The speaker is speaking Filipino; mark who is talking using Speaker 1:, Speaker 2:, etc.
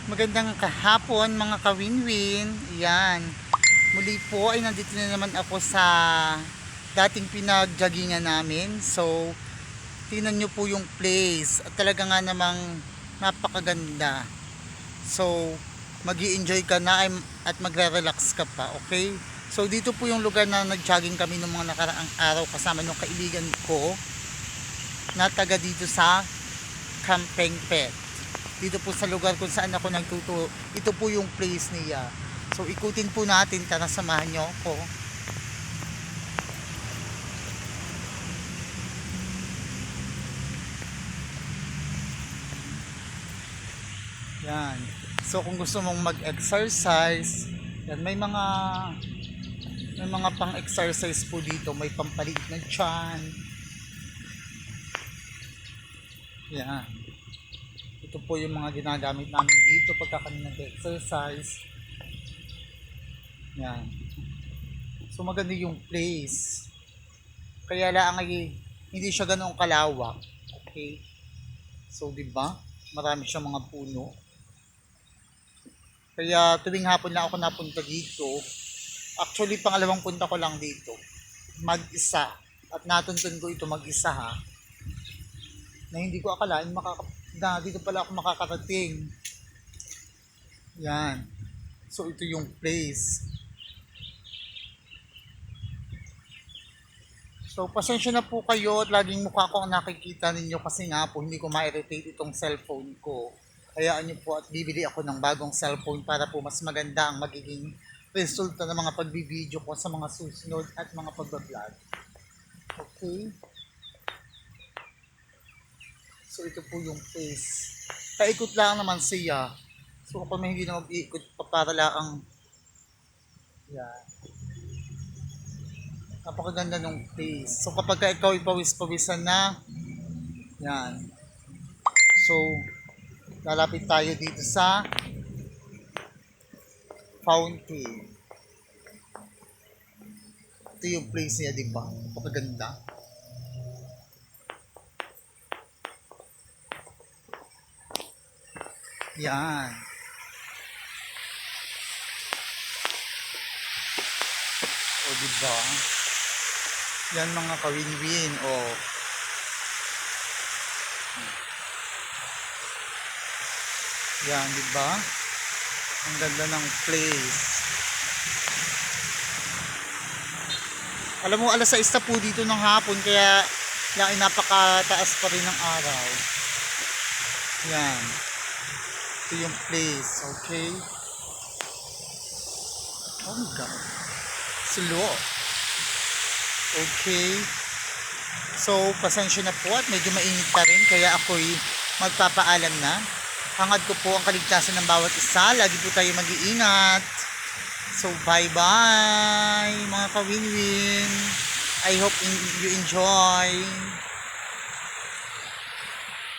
Speaker 1: Magandang kahapon mga kawinwin. Yan. Muli po ay nandito na naman ako sa dating pinag-joggingan namin. So, tingnan nyo po yung place. At talaga nga namang napakaganda. So, mag-i-enjoy ka na at magre-relax ka pa. Okay? So, dito po yung lugar na nag-jogging kami noong mga nakaraang araw kasama ng kaibigan ko na taga dito sa Camping Pet. Dito po sa lugar kung saan ako nagtuto. Ito po yung place niya. So ikutin po natin, tara samahan nyo ako. Yan. So kung gusto mong mag-exercise, yan, may mga pang-exercise po dito, may pampaliit ng tiyan. Yan. Ito po yung mga ginagamit namin dito pagka kami nag-exercise. Yan. So maganda yung place. Kaya lang ay hindi siya ganoong kalawak. Okay? So 'di ba? Marami siyang mga puno. Kaya tuwing hapon lang ako napunta dito. Actually, pangalawang punta ko lang dito. Mag-isa. At natuntun ko ito mag-isa ha. Na hindi ko akalain na dito pala ako makakarating. Yan. So ito yung place. So, pasensya na po kayo at laging mukha ko ang nakikita ninyo kasi nga po hindi ko ma-irritate itong cellphone ko. Hayaan nyo po at bibili ako ng bagong cellphone para po mas maganda ang magiging resulta ng mga pagbibideo ko sa mga susunod at mga pagbablog. Okay? So, ito po yung place. Paikot lang naman siya. So, ako may hindi na mag-iikot pa para lang yan. Napakaganda ng place. So kapag ka ikaw ipawis-pawisan na, yan. So, lalapit tayo dito sa fountain. Ito yung place niya, di ba? Napakaganda. Yan. O, di ba? Yan mga kawin-win. O. Yan, di ba? Ang ganda ng place. Alam mo, alas 6 po dito ng hapon, kaya yan, napakataas pa rin ng araw. Yan. Ito yung place, okay? Oh my God. Slow. Okay. So, pasensya na po at medyo mainit pa rin, kaya ako'y magpapaalam na. Hangad ko po ang kaligtasan ng bawat isa. Lagi po tayo mag-iingat. So, bye-bye mga kawin-win. I hope you enjoy.